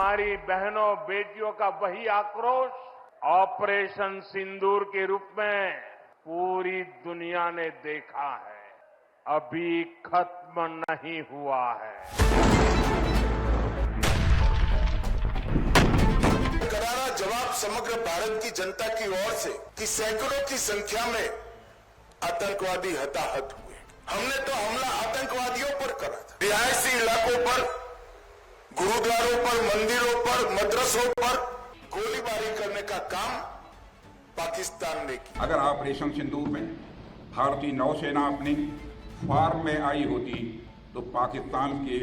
हमारी बहनों बेटियों का वही आक्रोश ऑपरेशन सिंदूर के रूप में पूरी दुनिया ने देखा है, अभी खत्म नहीं हुआ है। करारा जवाब समग्र भारत की जनता की ओर से कि सैकड़ों की संख्या में आतंकवादी हताहत हुए। हमने तो हमला आतंकवादियों पर करा था। रिहायशी इलाकों पर, गुरुद्वारों पर, मंदिरों पर, मदरसों पर गोलीबारी करने का काम पाकिस्तान ने किया। अगर ऑपरेशन सिंदूर में भारतीय नौसेना अपनी फार्म में आई होती तो पाकिस्तान के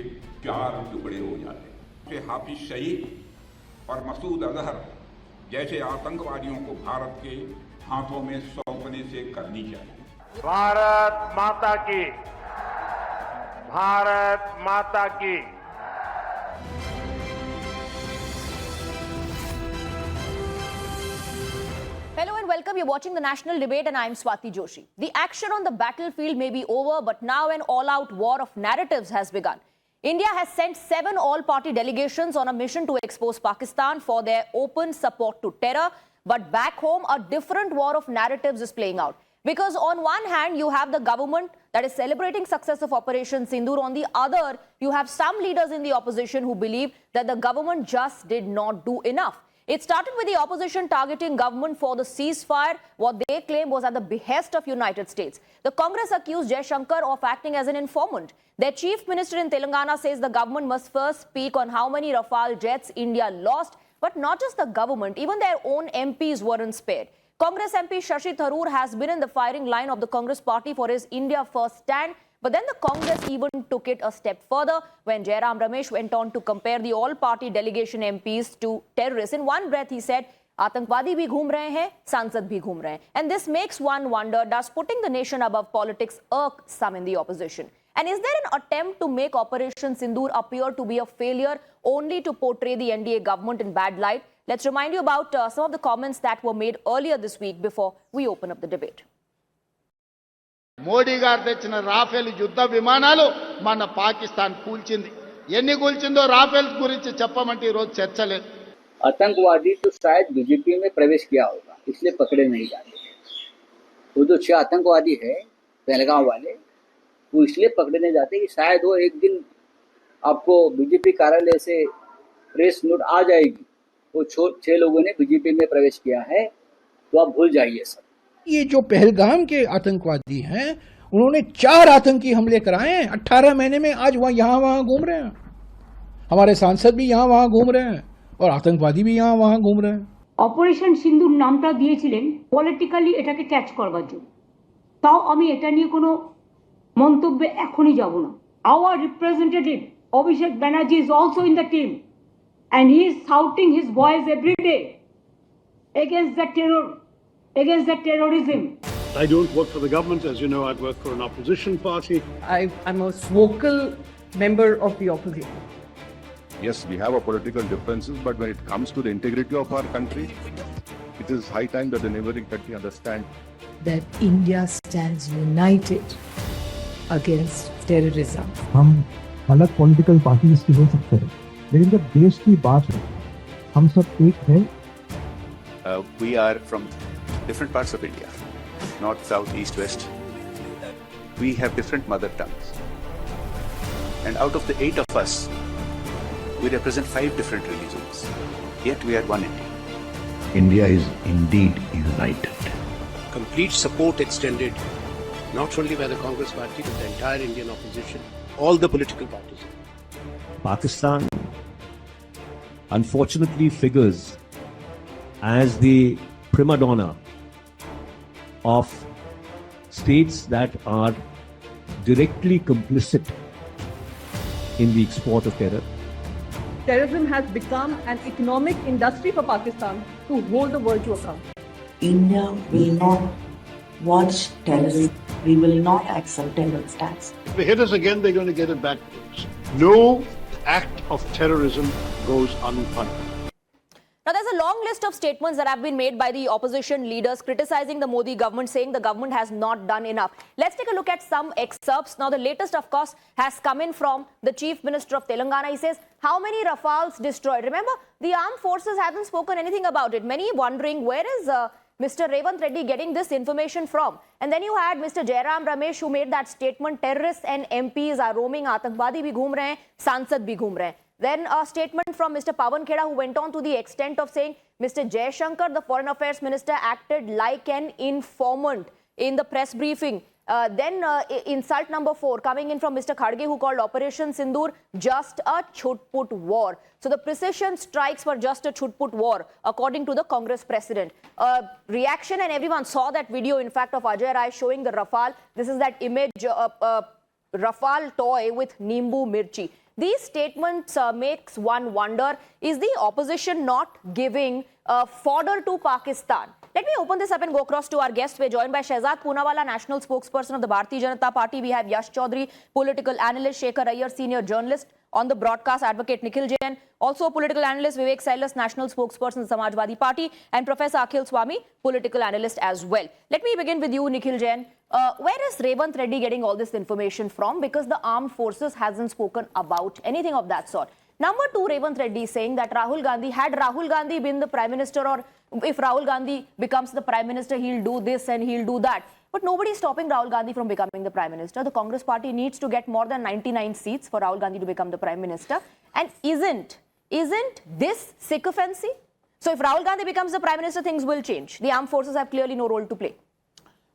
4 टुकड़े हो जाते। हाफिज सईद और मसूद अजहर जैसे आतंकवादियों को भारत के हाथों में सौंपने से करनी चाहिए। भारत माता की, भारत माता की। Hello and welcome. You're watching the national debate and I'm Swati Joshi. The action on the battlefield may be over, but now an all-out war of narratives has begun. India has sent 7 all-party delegations on a mission to expose Pakistan for their open support to terror. But back home, a different war of narratives is playing out. Because on one hand, you have the government that is celebrating success of Operation Sindoor. On the other, you have some leaders in the opposition who believe that the government just did not do enough. It started with the opposition targeting government for the ceasefire, what they claim was at the behest of United States. The Congress accused Jaishankar of acting as an informant. Their chief minister in Telangana says the government must first speak on how many Rafale jets India lost. But not just the government, even their own MPs weren't spared. Congress MP Shashi Tharoor has been in the firing line of the Congress party for his India First stand. But then the Congress even took it a step further when Jairam Ramesh went on to compare the all-party delegation MPs to terrorists. In one breath, he said, Atankwadi bhi ghoom rahe hain, Sansad bhi ghoom rahe hain. And this makes one wonder, does putting the nation above politics irk some in the opposition? And is there an attempt to make Operation Sindoor appear to be a failure only to portray the NDA government in bad light? Let's remind you about some of the comments that were made earlier this week before we open up the debate. Modi గారు తెచ్చిన Rafale యుద్ధ విమానాలు మన పాకిస్తాన్ కూల్చింది. ఎన్ని కూల్చిందో Rafale గురించి చెప్పమంటే ఈ రోజు చర్చ లేదు. आतंकवादी तो शायद बीजेपी में प्रवेश किया होगा, इसलिए पकड़े नहीं जाते। वो जो 6 आतंकवादी है पहलगांव वाले, वो इसलिए पकड़े नहीं जाते कि शायद वो एक दिन आपको बीजेपी कार्यालय से प्रेस नोट आ जाएगी, वो 6 लोगों ने बीजेपी में प्रवेश किया है, तो आप भूल जाइए सब। ये जो पहलगाम के आतंकवादी हैं, उन्होंने 4 आतंकी हमले कराए हैं 18 महीने में। आज यहाँ वहां घूम रहे हैं, हमारे सांसद भी यहाँ वहां घूम रहे हैं और आतंकवादी भी यहाँ वहां घूम रहे हैं। অপারেশন সিন্দুর নামটা দিয়েছিলেন পলিটিক্যালি এটাকে ক্যাচ করবার জন্য। তাও আমি এটা নিয়ে কোনো মন্তব্যে এখনই যাব না। Our representative Abhishek Banerjee is also in the team and he is shouting his voice every day against the terror, against the terrorism. I don't work for the government, as you know. I work for an opposition party. I'm a vocal member of the opposition. Yes, we have our political differences, but when it comes to the integrity of our country, it is high time that the neighboring country understand that India stands united against terrorism. हम अलग political parties की हो सकते हैं, लेकिन जब देश की बात है, हम सब एक हैं। We are from different parts of India, north, south, east, west. We have different mother tongues. And out of the 8 of us, we represent 5 different religions. Yet we are one India. India is indeed united. Complete support extended, not only by the Congress party, but the entire Indian opposition, all the political parties. Pakistan unfortunately figures as the prima donna of states that are directly complicit in the export of terror. Terrorism has become an economic industry for Pakistan to hold the world to account. India will not watch terrorism. We will not accept terrorist attacks. If they hit us again, they're going to get it back. No act of terrorism goes unpunished. Now, there's a long list of statements that have been made by the opposition leaders criticizing the Modi government, saying the government has not done enough. Let's take a look at some excerpts. Now, the latest, of course, has come in from the Chief Minister of Telangana. He says, how many Rafales destroyed? Remember, the armed forces haven't spoken anything about it. Many wondering, where is Mr. Revanth Reddy getting this information from? And then you had Mr. Jairam Ramesh, who made that statement, terrorists and MPs are roaming, Atangwadi bhi ghoom rahe hain, Sansad bhi ghoom rahe hain. Then a statement from Mr. Pawan Kheda, who went on to the extent of saying Mr. Jaishankar, the Foreign Affairs Minister, acted like an informant in the press briefing. Then insult number 4 coming in from Mr. Khadge, who called Operation Sindoor just a chutput war. So the precision strikes were just a chutput war, according to the Congress president. Reaction, and everyone saw that video, in fact, of Ajay Rai showing the Rafale. This is that image, Rafale toy with Nimbu Mirchi. These statements makes one wonder, is the opposition not giving fodder to Pakistan? Let me open this up and go across to our guests. We're joined by Shehzad Poonawala, national spokesperson of the Bharatiya Janata Party. We have Yash Chaudhary, political analyst, Shekhar Iyer, senior journalist on the broadcast, advocate Nikhil Jain, also a political analyst, Vivek Silas, national spokesperson of the Samajwadi Party, and Professor Akhil Swami, political analyst as well. Let me begin with you, Nikhil Jain. Where is Revanth Reddy getting all this information from? Because the armed forces hasn't spoken about anything of that sort. Number 2, Revanth Reddy saying that had Rahul Gandhi been the Prime Minister, or if Rahul Gandhi becomes the Prime Minister, he'll do this and he'll do that. But nobody is stopping Rahul Gandhi from becoming the Prime Minister. The Congress party needs to get more than 99 seats for Rahul Gandhi to become the Prime Minister. And isn't this sycophancy? So if Rahul Gandhi becomes the Prime Minister, things will change. The armed forces have clearly no role to play.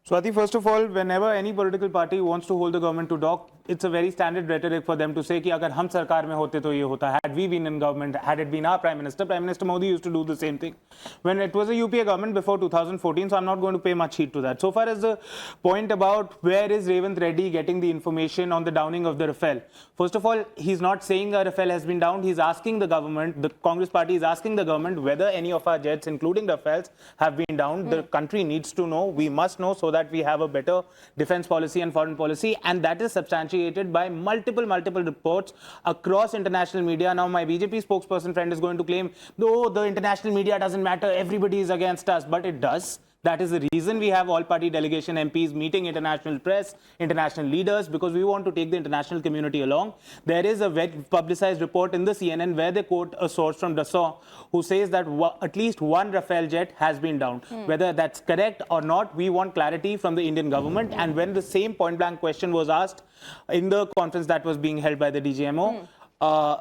Swati, first of all, whenever any political party wants to hold the government to dock, it's a very standard rhetoric for them to say कि अगर हम सरकार में होते तो ये होता. Had we been in government, had it been our Prime Minister Modi used to do the same thing when it was a UPA government before 2014. So I'm not going to pay much heed to that. So far as the point about where is Revanth Reddy getting the information on the downing of the Rafale, first of all, he's not saying a Rafale has been downed. He's asking the government, the Congress party is asking the government whether any of our jets, including Rafales, have been downed. The country needs to know. We must know so that we have a better defense policy and foreign policy, and that is substantiated by multiple reports across international media. Now my BJP spokesperson friend is going to claim, though the international media doesn't matter, everybody is against us, but it does. That is the reason we have all-party delegation MPs meeting international press, international leaders, because we want to take the international community along. There is a well-publicized report in the CNN where they quote a source from Dassault who says that at least one Rafale jet has been downed. Whether that's correct or not, we want clarity from the Indian government. And when the same point-blank question was asked in the conference that was being held by the DGMO,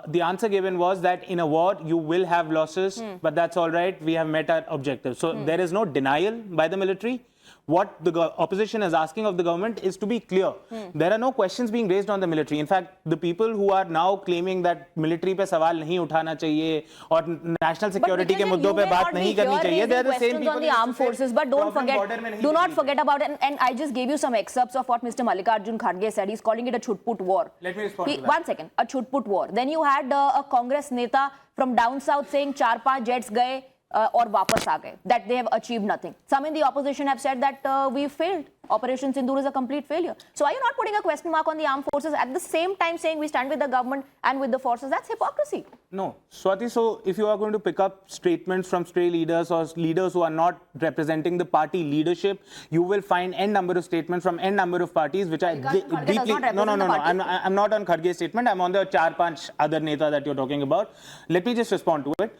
the answer given was that in a war you will have losses, but that's all right, we have met our objective. So there is no denial by the military. What the opposition is asking of the government is to be clear. There are no questions being raised on the military. In fact, the people who are now claiming that military pe sawal nahi uthana chahiye or national security ke muddon pe baat nahi karni chahiye, they are the same people on the armed forces. But do not forget about it. And I just gave you some excerpts of what Mr. Mallikarjun Kharge said. He's calling it a chutput war. Let me respond to that. One second, a chutput war. Then you had a Congress neta from down south saying 4-5 jets gaye or वापस आ गए, that they have achieved nothing. Some in the opposition have said that we failed. Operation Sindoor is a complete failure. So are you not putting a question mark on the armed forces at the same time saying we stand with the government and with the forces? That's hypocrisy. No, Swati, so if you are going to pick up statements from stray leaders or leaders who are not representing the party leadership, you will find n number of statements from n number of parties which are deeply... No, I'm not on Kharge's statement. I'm on the 4-5 other neta that you're talking about. Let me just respond to it.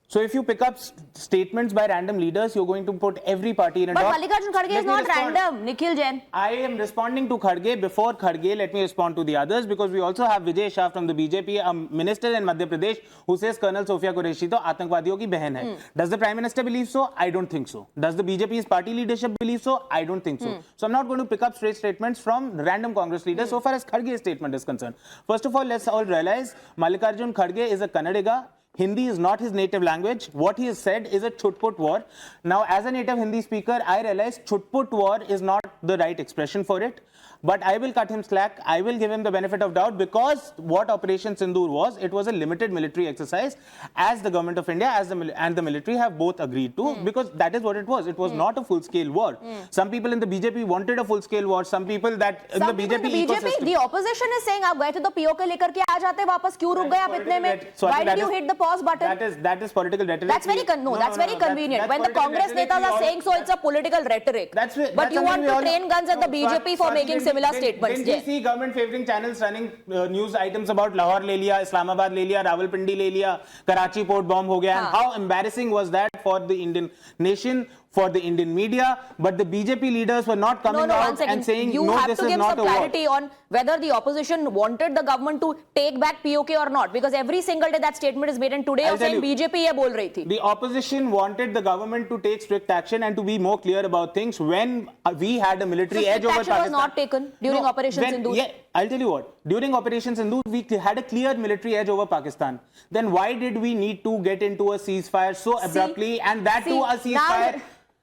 So if you pick up statements by random leaders, you're going to put every party in a dock. But Mallikarjun Kharge is not random, Nikhil Jain. I am responding to Kharge. Before Kharge, let me respond to the others, because we also have Vijay Shah from the BJP, a minister in Madhya Pradesh, who says Colonel Sofia Qureshi to Atangwadiyon ki behan hai. Does the Prime Minister believe so? I don't think so. Does the BJP's party leadership believe so? I don't think so. So I'm not going to pick up straight statements from random Congress leaders so far as Kharge's statement is concerned. First of all, let's all realize Mallikarjun Kharge is a Kannadiga. Hindi is not his native language. What he has said is a chutput war. Now, as a native Hindi speaker, I realize chutput war is not the right expression for it. But I will cut him slack. I will give him the benefit of doubt, because what Operation Sindoor was, it was a limited military exercise, as the government of India and the military have both agreed to, because that is what it was. It was not a full-scale war. Some people in the BJP wanted a full-scale war. Some people that in the BJP ecosystem. The opposition is saying, "आप गए थे तो POK लेकर के आ जाते वापस, क्यों रुक गए आप इतने में? Why did you hit the pause button?" That is political rhetoric. That's very very convenient. When the Congress netas are saying so, it's a political rhetoric. But you want to train guns at the BJP for making similar statements. Didn't we see government favoring channels running news items about Lahore le liya, Islamabad le liya, Rawalpindi le liya, Karachi port bomb ho gaya, and how embarrassing was that for the Indian nation, for the Indian media? But the BJP leaders were not coming out and saying, you no, have this to is give not some a war. clarity on whether the opposition wanted the government to take back POK or not, because every single day that statement is made, and today you're saying BJP ye bol rahi thi. The opposition wanted the government to take strict action and to be more clear about things when we had a military edge over Pakistan. Action was not taken during Operation Sindoor. Yeah, I'll tell you what. During Operation Sindoor, we had a clear military edge over Pakistan. Then why did we need to get into a ceasefire so abruptly, and that too a ceasefire?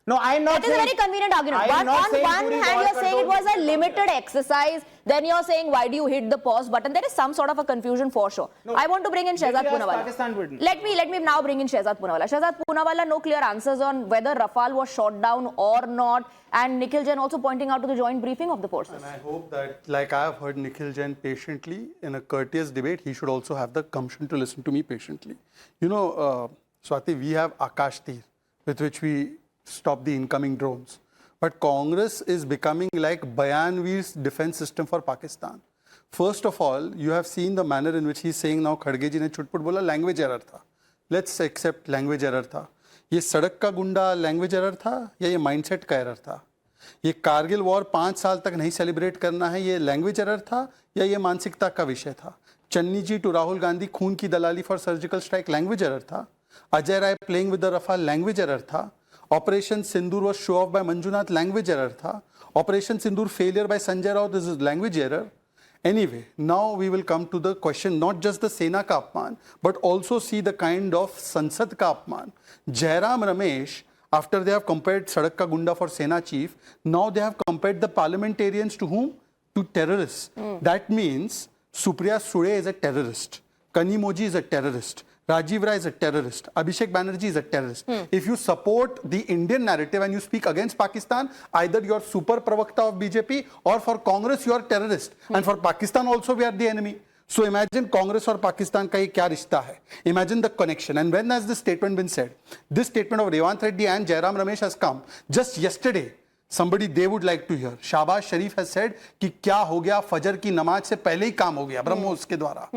No, I'm not saying... That is a very convenient argument. But on one hand, you're saying it was a limited exercise. Then you're saying, why do you hit the pause button? There is some sort of a confusion for sure. No, I want to bring in Shehzad Poonawalla. Let me now bring in Shehzad Poonawalla. Shehzad Poonawalla, no clear answers on whether Rafale was shot down or not. And Nikhil Jain also pointing out to the joint briefing of the forces. And I hope that, like I have heard Nikhil Jain patiently in a courteous debate, he should also have the gumption to listen to me patiently. You know, Swati, we have Akash Tir, with which we stop the incoming drones. But Congress is becoming like Bayanvir's defense system for Pakistan. First of all, you have seen the manner in which he is saying now, Khadge ji ne chutput bola, language error tha. Let's accept language error tha. ये सड़क का गुंडा language error था या ये mindset का error था? ये कारगिल वॉर 5 साल तक नहीं सेलिब्रेट करना है, ये लैंग्वेज एरर था या ये मानसिकता का विषय था? चन्नी जी टू राहुल गांधी खून की दलाली for surgical strike language error था? Ajay Rai playing with the Rafale language error था? Operation Sindoor was show off by Manjunath, language error tha. Operation Sindoor failure by Sanjay Rao, this is language error. Anyway, now we will come to the question, not just the Sena ka apman, but also see the kind of Sansad ka apman. Jairam Ramesh, after they have compared Sadak ka Gunda for Sena chief, now they have compared the parliamentarians to whom? To terrorists. That means Supriya Sule is a terrorist. Kanimoji is a terrorist. Rajiv Rai is a terrorist. Abhishek Banerjee is a terrorist. If you support the Indian narrative and you speak against Pakistan, either you are super pravakta of BJP or for Congress you are terrorist. And for Pakistan also we are the enemy. So imagine Congress or Pakistan ka ye kya rishta hai. Imagine the connection. And when has this statement been said? This statement of Revant Reddy and Jairam Ramesh has come just yesterday. Somebody they would like to hear. Shahbaz Sharif has said कि क्या हो गया फजर की नमाज से पहले ही काम हो गया ब्रह्मोस के द्वारा.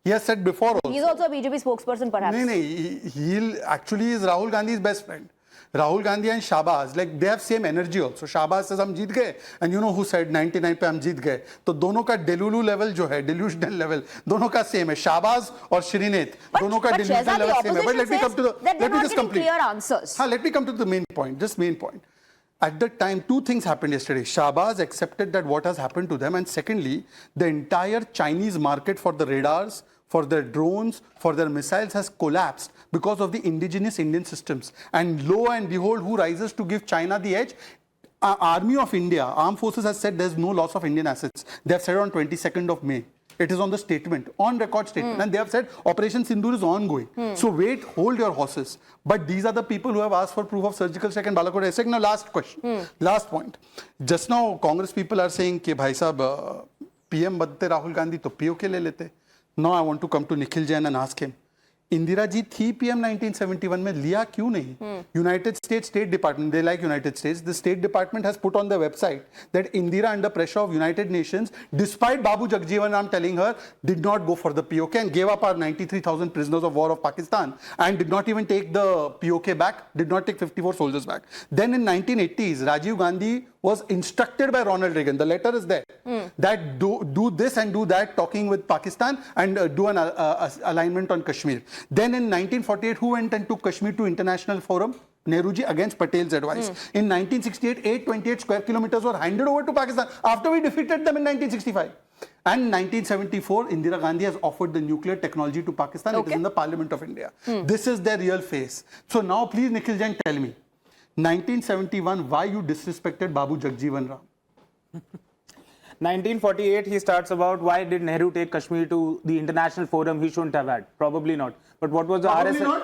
He has said before also. He is also a BJP spokesperson perhaps. नहीं, he actually is Rahul Gandhi's best friend. Rahul Gandhi and Shahbaz, like they have same energy also. Shahbaz says हम जीत गए, and you know who said 99 पे हम जीत गए. तो दोनों का delulu level जो है, delusional level, दोनों का same है. Shahbaz और Shrinet, दोनों का delusional level same है. But let me come to the, let me just complete. Clear answers. हाँ, let me come to the main point. Just main point. At the time, 2 things happened yesterday. Shahbaz accepted that what has happened to them, and secondly, the entire Chinese market for the radars, for their drones, for their missiles has collapsed because of the indigenous Indian systems. And lo and behold, who rises to give China the edge? Army of India, Armed Forces has said there's no loss of Indian assets. They have said on 22nd of May. It is on the statement, on record statement. And they have said Operation Sindoor is ongoing. So wait, hold your horses. But these are the people who have asked for proof of surgical strike and Balakot airstrike. Now last question, last point. Just now Congress people are saying कि भाई साहब PM बनते राहुल गांधी तो POK ले लेते. Now I want to come to Nikhil Jain and ask him. Indira ji थी PM 1971 में, लिया क्यों नहीं? United States State Department, they like United States, the State Department has put on their website that Indira, under pressure of United Nations, despite Babu Jagjeevan Ram telling her, did not go for the POK and gave up our 93,000 prisoners of war of Pakistan and did not even take the POK back, did not take 54 soldiers back. Then in 1980s, Rajiv Gandhi was instructed by Ronald Reagan, the letter is there, that do this and do that, talking with Pakistan and do an alignment on Kashmir. Then in 1948, who went and took Kashmir to international forum? Nehruji, against Patel's advice. In 1968, 828 square kilometers were handed over to Pakistan after we defeated them in 1965. And 1974, Indira Gandhi has offered the nuclear technology to Pakistan. It is in the Parliament of India. This is their real face. So now please, Nikhil Jain, tell me, 1971, why you disrespected Babu Jagjeevan Ram? 1948, he starts about why did Nehru take Kashmir to the international forum he shouldn't have had? Probably not. But what was the Probably RSS? not.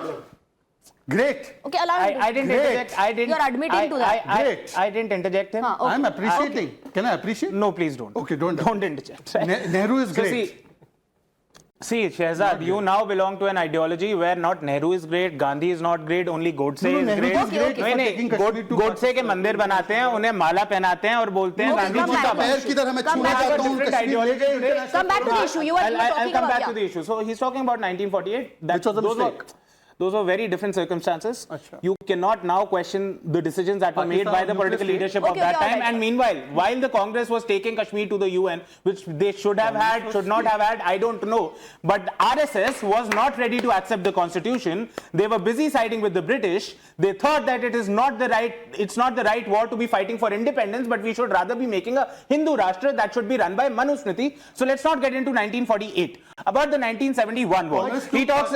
Great. Okay, allow him to- I didn't interject. I didn't. You're admitting to that. Great. I didn't interject him. Okay. I'm appreciating. Can I appreciate? No, please don't. Okay, don't. Don't interject. Nehru is So great. see, Shehzad, you now belong to an ideology where not Nehru is great, Gandhi is not great, only Godse No, is Nehru great. is great for taking Kashmir to Godse के मंदिर बनाते हैं, उन्हें माला पहनाते हैं और बोलते हैं गांधी जी का पैर किधर हमें छूना चाहता हूँ कश्मीर ले गए Come back to the issue. You were I'll talking come about back to the issue. So he's talking about 1948. Which was a mistake. Those were very different circumstances. You cannot now question the decisions that were made by the political leadership of that time. And meanwhile, while the Congress was taking Kashmir to the UN, which they should have had, should not have had, I don't know. But RSS was not ready to accept the constitution. They were busy siding with the British. They thought that it's not the right war to be fighting for independence, but we should rather be making a Hindu Rashtra that should be run by Manusmriti. So let's not get into 1948. About the 1971 war, he talks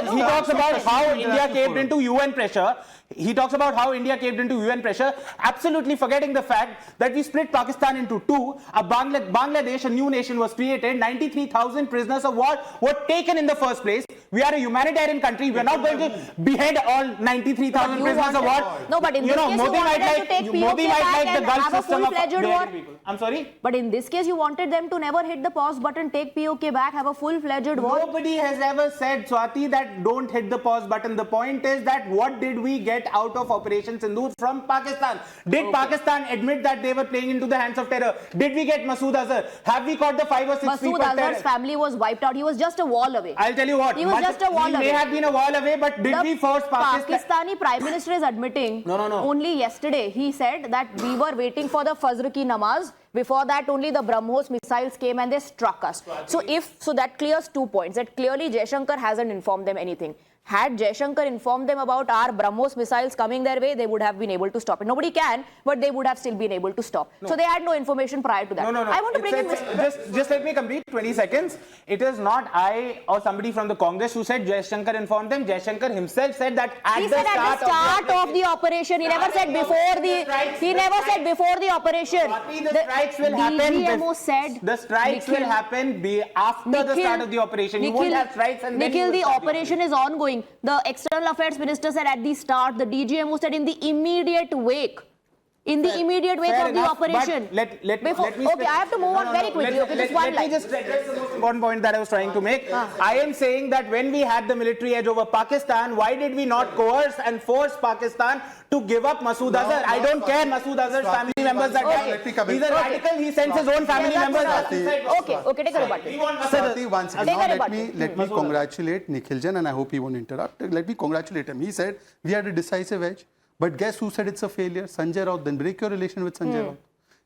about how India caved into UN pressure. He talks about how India caved into UN pressure, absolutely forgetting the fact that we split Pakistan into two. Bangladesh, a new nation, was created. 93,000 prisoners of war were taken in the first place. We are a humanitarian country. We are not going to behead all 93,000 prisoners of war. No, but in this case, Modi you might wanted to take POK back and have a full-fledged war. I'm sorry? But in this case, you wanted them to never hit the pause button, take POK back, have a full-fledged war. Nobody has ever said, Swati, that don't hit the pause button. The point is that what did we get out of Operation Sindoor from Pakistan? Did Pakistan admit that they were playing into the hands of terror? Did we get Masood Azhar? Have we caught the 5 or 6 people? Masood Azhar's family was wiped out. He was just a wall away. I'll tell you what. He was just a wall away. He may have been a wall away, but did we force Pakistan? Pakistani Prime Minister is admitting. No. Only yesterday he said that we were waiting for the Fajr ki namaz. Before that, only the BrahMos missiles came and they struck us. So that clears 2 points. That clearly Jaishankar hasn't informed them anything. Had Jaishankar informed them about our BrahMos missiles coming their way, they would have been able to stop it. Nobody can, but they would have still been able to stop. No. So they had no information prior to that. No. I want to bring in just let me complete 20 seconds. It is not I or somebody from the Congress who said Jaishankar informed them. Jaishankar himself said that at the start of the operation. He never said before the. He never said before the operation. The strikes will happen. DGMO said the strikes will happen after the start of the operation. You won't have strikes and then Nikhil, the operation is ongoing. The External Affairs Minister said at the start, the DGMO said in the immediate wake. In the immediate wake of the operation. Let me okay, I have to move on very quickly. Let me just address the most important point that I was trying to make. I am saying that when we had the military edge over Pakistan, why did we not coerce and force Pakistan to give up Masood Azhar? I don't care Masood Azhar's family members that die. He's a radical. He sends his own family members. Okay, take a rebuttal. Swati, once again, let me congratulate Nikhil Jain, and I hope he won't interrupt. Let me congratulate him. He said we had a decisive edge. But guess who said it's a failure? Sanjay Raut. Then break your relation with Sanjay Raut.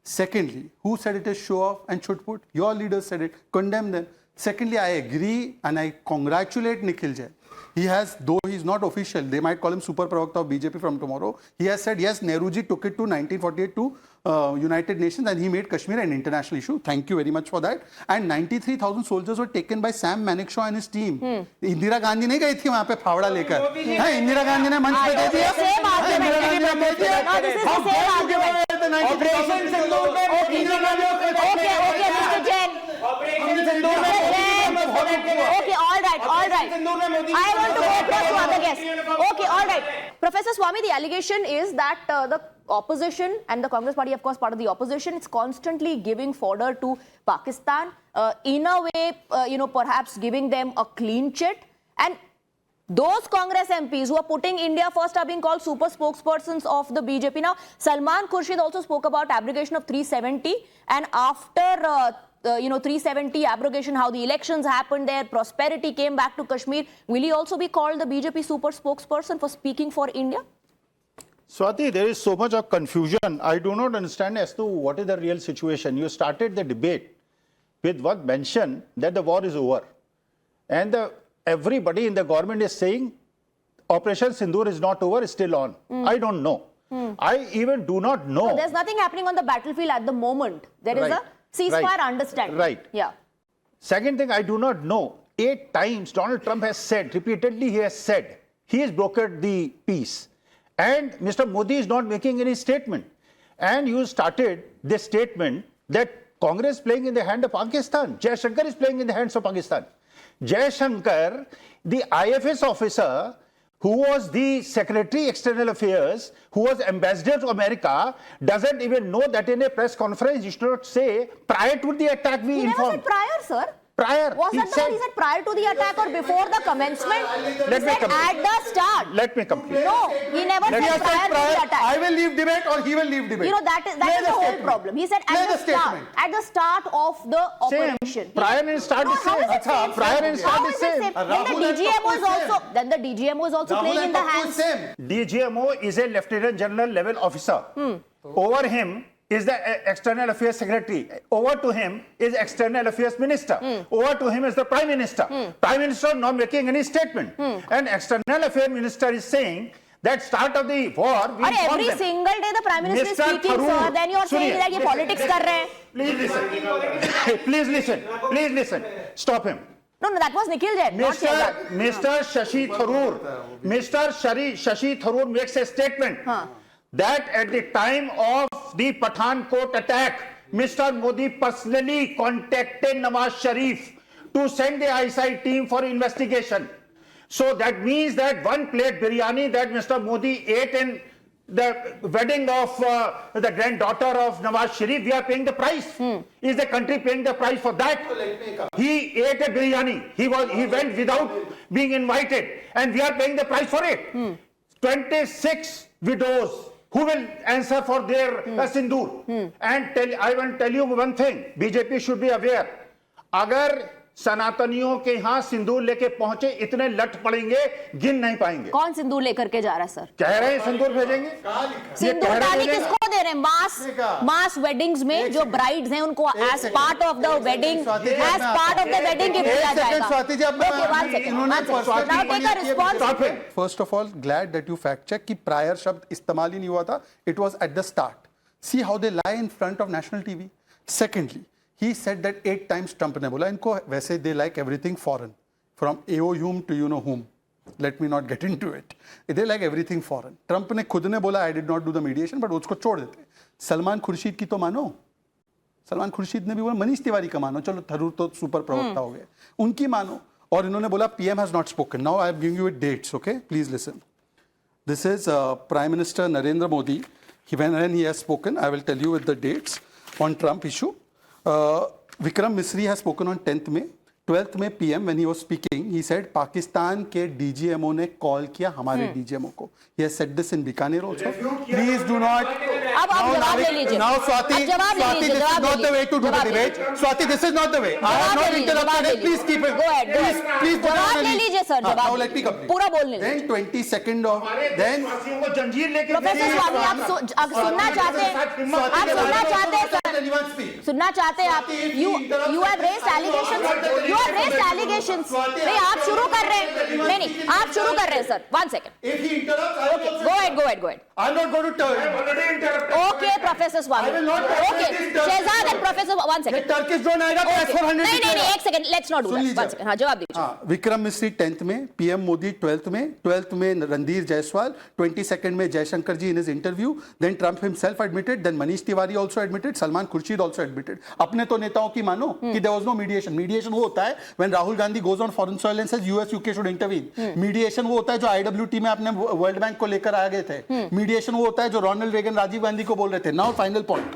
Secondly, who said it is show off and should put? Your leaders said it. Condemn them. Secondly, I agree and I congratulate Nikhil Jain. He has, though he's not official, they might call him super pravakta of BJP from tomorrow. He has said, yes, Nehruji took it to 1948 to United Nations and he made Kashmir an international issue. Thank you very much for that. And 93,000 soldiers were taken by Sam Manekshaw and his team. Indira Gandhi नहीं गई थी वहाँ पे फावड़ा लेकर. हाँ, Indira Gandhi ने मंच पे दे दिया. Operation Sindoor में Indira Gandhi. Okay, Mr. Jain. Okay, all right. I want to go across to other guests. Okay, all right. Professor Swami, the allegation is that the opposition and the Congress party, of course, part of the opposition, is constantly giving fodder to Pakistan, in a way, perhaps giving them a clean chit. And those Congress MPs who are putting India first are being called super spokespersons of the BJP. Now, Salman Khurshid also spoke about abrogation of 370, and after 370 abrogation, how the elections happened there, prosperity came back to Kashmir. Will he also be called the BJP super spokesperson for speaking for India? Swati, there is so much of confusion. I do not understand as to what is the real situation. You started the debate with one mention that the war is over. And everybody in the government is saying Operation Sindoor is not over, it's still on. I don't know. I even do not know. So there's nothing happening on the battlefield at the moment. There is a ceasefire understanding. Right. Yeah. Second thing, I do not know. 8 times Donald Trump has said, repeatedly he has said, he has brokered the peace. And Mr. Modi is not making any statement. And you started this statement that Congress is playing in the hand of Pakistan. Jaishankar is playing in the hands of Pakistan. Jaishankar, the IFS officer, who was the Secretary External Affairs, who was Ambassador to America, doesn't even know that in a press conference you should not say, prior to the attack we informed. He never said prior, sir. Prior. Was that the one he said prior to the attack or before the commencement? Let me said at the start. Let me complete. No, he never said prior to the attack. I will leave debate or he will leave debate. You know, that is the whole problem. He said at the start of the operation. Prior and start is same. Prior and start is same. Then the DGMO is also playing in the hands. DGMO is a Lieutenant General level officer. Over him is the External Affairs Secretary. Over to him is External Affairs Minister. Over to him is the Prime Minister. Prime Minister not making any statement. And External Affairs Minister is saying that start of the war, we every single day the Prime Minister is speaking, sir. Then you are saying that you politics kar rahe hain. Please listen. Please listen. Please listen. Stop him. No, that was Nikhil Jain. Mr. Shashi Tharoor. Mr. Shashi Tharoor makes a statement that at the time of the Pathankot attack, Mr. Modi personally contacted Nawaz Sharif to send the ISI team for investigation. So that means that one plate biryani that Mr. Modi ate in the wedding of the granddaughter of Nawaz Sharif, we are paying the price. Is the country paying the price for that? He ate a biryani. He went without being invited, and we are paying the price for it. 26 widows who will answer for their Sindoor. And I will tell you one thing, BJP should be aware. Agar सनातनियों के यहाँ सिंदूर लेके पहुंचे इतने लट पड़ेंगे गिन नहीं पाएंगे। कौन सिंदूर लेकर के जा रहा है सर? कह रहे हैं सिंदूर भेजेंगे। सिंदूर डाली किसको दे रहे हैं? मास वेडिंग्स में जो ब्राइड्स हैं उनको as part of the wedding gift दिया जाएगा। First of all glad that you fact check कि प्रायर शब्द इस्तेमाल ही नहीं हुआ था, it was at the start. See how they lie in front of national TV. Secondly he said that 8 times Trump ने बोला इनको वैसे they like everything foreign from AOUM to you know whom. Let me not get into it. They like everything foreign. Trump ने खुद ने बोला I did not do the mediation but उसको छोड़ देते. सलमान खुर्शीद की तो मानो. सलमान खुर्शीद ने भी बोला मनीष तिवारी का मानो. चलो थरूर तो सुपर प्रवक्ता हो गए. उनकी मानो. और इन्होंने बोला PM has not spoken. Now I am giving you with dates. Okay, please listen. This is Prime Minister Narendra Modi. When he has spoken, I will tell you with the dates on Trump issue. Vikram Misri has spoken on 10th May. 12th May PM when he was speaking, he said Pakistan के DGMO ने call किया हमारे DGMO को. He has said this in Bikaner also. Please do not. अब जवाब ले लीजिए. Now Swati, this is not the way to do the debate. Swati, this is not the way. I have not interrupted it. Please keep it. Go ahead. Please जवाब ले लीजिए sir. Now let me complete. पूरा बोलने. Then 22nd of then. Professor Swami आप सुनना चाहते हैं. आप सुनना चाहते हैं सर. सुनना चाहते हैं आप. You have raised allegations. You have raised allegations. नहीं आप शुरू कर रहे हैं. नहीं आप शुरू कर रहे हैं sir. 1 second. If he interrupts, I will. Go ahead. I'm not going to turn. I have already interrupted. Okay, Professor Swami. I will not. Okay, Shehzad and Professor. 1 second. ये Turkish drone आएगा तो S400. नहीं 1 second. Let's not do that. 1 second. हाँ जवाब दीजिए. हाँ विक्रम मिश्री 10th में, PM मोदी 12th में रणधीर जायसवाल, 22nd में जयशंकर जी in his interview, then Trump himself admitted, then Manish Tiwari also admitted, Salman Khurshid also admitted. अपने तो नेताओं की मानो कि there was no mediation. Mediation वो होता है when Rahul Gandhi goes on foreign soil and says US UK should intervene. Mediation वो होता है जो IWT में अपने वर्ल्ड बैंक को लेकर आ गए थे. Mediation वो होता है जो रोनाल्ड रेगन राजीव गांधी को बोल रहे थे. Now final point.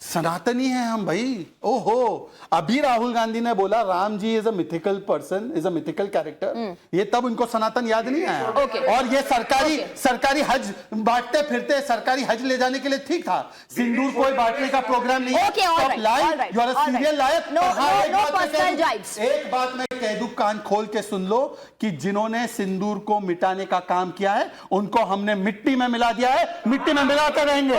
सनातनी है हम भाई. ओहो अभी राहुल गांधी ने बोला Ram ji is a mythical person, is a mythical character. ये तब उनको सनातन याद नहीं आया. और ये सरकारी हज बांटते फिरते सरकारी हज ले जाने के लिए ठीक था. सिंदूर कोई बांटने का प्रोग्राम नहीं है. You are a serial liar. एक बात मैं कह दूं कान खोल के सुन लो कि जिन्होंने सिंदूर को मिटाने का काम किया है उनको हमने मिट्टी में मिला दिया है. मिट्टी में मिलाते रहेंगे.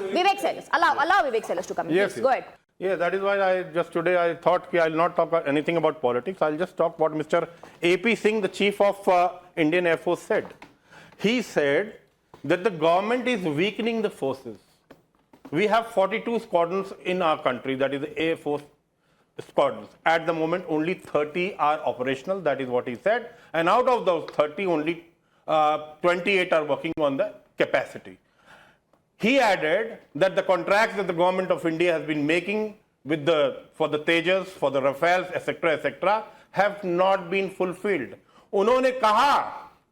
Vivek Sailors. Allow Vivek Sailors to come in. Yes. Go ahead. Yeah, that is why I thought I'll not talk anything about politics. I'll just talk what Mr. AP Singh, the chief of Indian Air Force, said. He said that the government is weakening the forces. We have 42 squadrons in our country, that is the Air Force. squadrons. At the moment, only 30 are operational. That is what he said. And out of those 30, only 28 are working on the capacity. He added that the contracts that the government of India has been making with for the Tejas, for the Rafales, etc., have not been fulfilled. उन्होंने कहा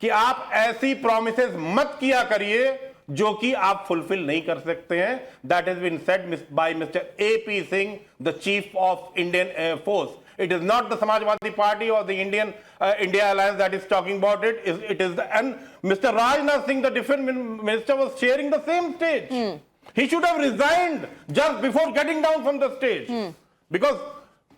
कि आप ऐसी promises मत किया करिए जो कि आप fulfill नहीं कर सकते हैं. That has been said by Mr. A.P. Singh, the Chief of Indian Air Force. It is not the Samajwadi Party or the India Alliance that is talking about it. It is and Mr. Rajnath Singh, the Defense Minister, was sharing the same stage. He should have resigned just before getting down from the stage, because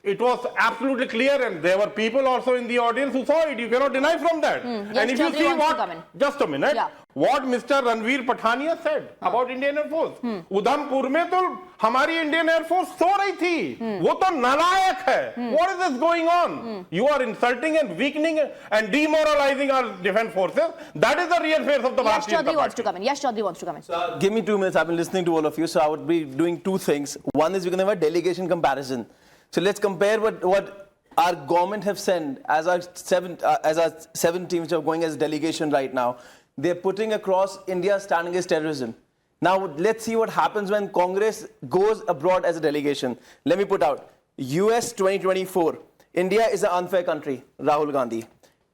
it was absolutely clear, and there were people also in the audience who saw it. You cannot deny from that. Yes, and if you see what, just a minute, Yeah. what Mr. Ranveer Pathania said about Indian Air Force. Udhampur में तो हमारी Indian Air Force सो रही थी. वो तो नालायक है. What is this going on? You are insulting and weakening and demoralizing our defense forces. That is the real face of the Yes, Bharatiya Chaudhary Janata wants to Party. come in. Yes, Chaudhary wants to come in. Give me 2 minutes. I've been listening to all of you, so I would be doing two things. One is we're going to have a delegation comparison. So let's compare what our government have sent as our seven teams which are going as delegation right now. They're putting across India standing against terrorism. Now let's see what happens when Congress goes abroad as a delegation. Let me put out US 2024. India is an unfair country. Rahul Gandhi.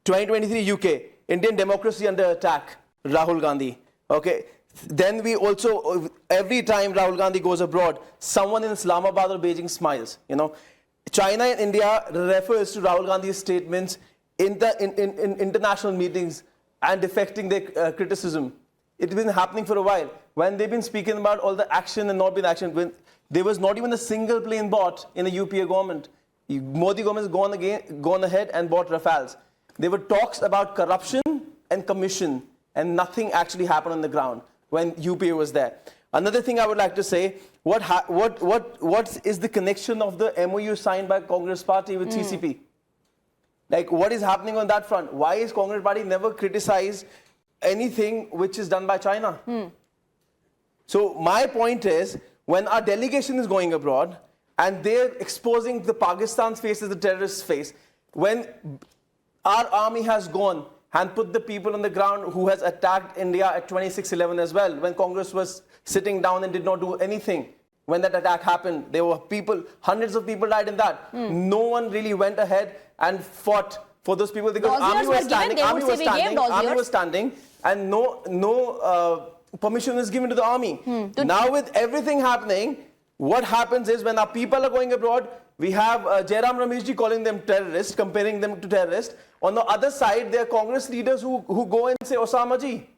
2023 UK. Indian democracy under attack. Rahul Gandhi. Okay. Then we also, every time Rahul Gandhi goes abroad, someone in Islamabad or Beijing smiles. You know, China and India refers to Rahul Gandhi's statements in international meetings and defecting their criticism. It's been happening for a while. When they've been speaking about all the action and not been action, when there was not even a single plane bought in the UPA government. Modi government has gone ahead and bought Rafales. There were talks about corruption and commission, and nothing actually happened on the ground when UPA was there. Another thing I would like to say, what is the connection of the MOU signed by Congress Party with CCP? Like, what is happening on that front? Why is Congress Party never criticized anything which is done by China? So my point is, when our delegation is going abroad and they're exposing the Pakistan's face as the terrorist's face, when our army has gone and put the people on the ground who has attacked India at 26/11 as well, when Congress was sitting down and did not do anything. When that attack happened, there were people, hundreds of people died in that. No one really went ahead and fought for those people because army was standing, and no permission was given to the army. Now with everything happening, what happens is when our people are going abroad, we have Jairam Rameshji calling them terrorists, comparing them to terrorists. On the other side, there are Congress leaders who go and say Osama ji.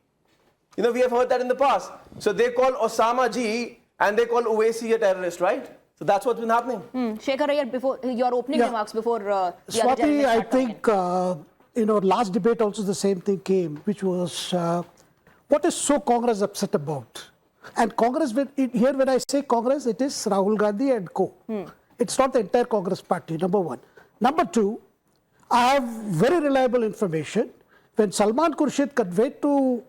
You know, we have heard that in the past. So they call Osama ji and they call Owaisi a terrorist, right? So that's what's been happening. Shekhar Iyer, before your opening remarks before Swati, I think, last debate also the same thing came, which was what is so Congress upset about? And Congress, here when I say Congress, it is Rahul Gandhi and co. It's not the entire Congress party, number one. Number two, I have very reliable information. When Salman Khurshid conveyed to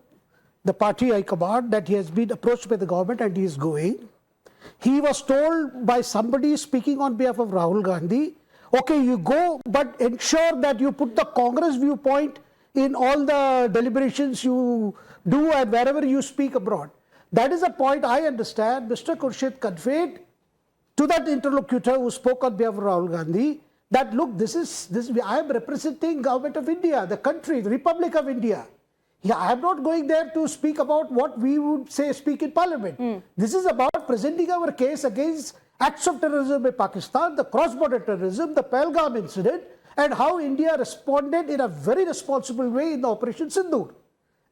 the party high command that he has been approached by the government and he is going, he was told by somebody speaking on behalf of Rahul Gandhi, okay, you go, but ensure that you put the Congress viewpoint in all the deliberations you do and wherever you speak abroad. That is a point I understand Mr. Khurshid conveyed to that interlocutor who spoke on behalf of Rahul Gandhi, that look, I am representing government of India, the country, the Republic of India. Yeah, I am not going there to speak about what we would say speak in parliament. This is about presenting our case against acts of terrorism in Pakistan, the cross-border terrorism, the Pahalgam incident, and how India responded in a very responsible way in the Operation Sindoor.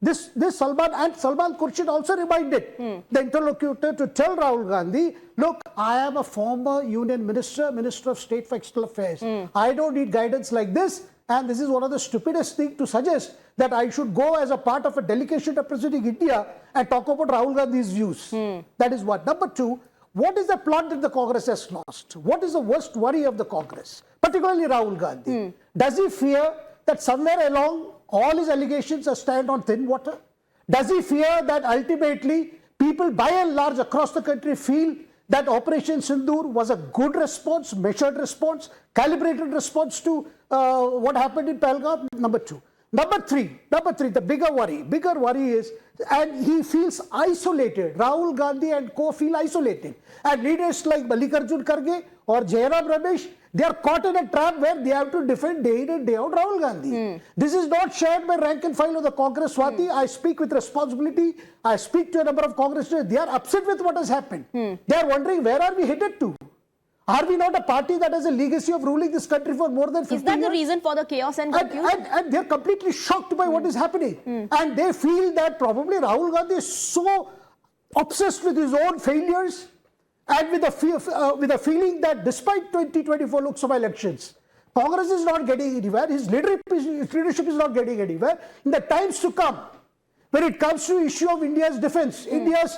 This Salman Khurshid also reminded the interlocutor to tell Rahul Gandhi, look, I am a former Union Minister, Minister of State for External Affairs. I don't need guidance like this, and this is one of the stupidest things to suggest that I should go as a part of a delegation representing India and talk about Rahul Gandhi's views. That is one. Number two, what is the plot that the Congress has lost? What is the worst worry of the Congress, particularly Rahul Gandhi? Does he fear that somewhere along all his allegations are stand on thin water? Does he fear that ultimately people by and large across the country feel that Operation Sindoor was a good response, measured response, calibrated response to what happened in Pahalgam? Number two. Number three, the bigger worry is, and he feels isolated. Rahul Gandhi and co feel isolated. And leaders like Mallikarjun Kharge or Jairam Ramesh, they are caught in a trap where they have to defend day in and day out Rahul Gandhi. This is not shared by rank and file of the Congress, Swati. I speak with responsibility. I speak to a number of Congress leaders. They are upset with what has happened. They are wondering, where are we headed to? Are we not a party that has a legacy of ruling this country for more than 50 years? Is that the reason for the chaos and confusion? And they're completely shocked by what is happening. And they feel that probably Rahul Gandhi is so obsessed with his own failures and with a feeling that despite 2024 Lok Sabha elections, Congress is not getting anywhere, his leadership is not getting anywhere. In the times to come, when it comes to issue of India's defense, India's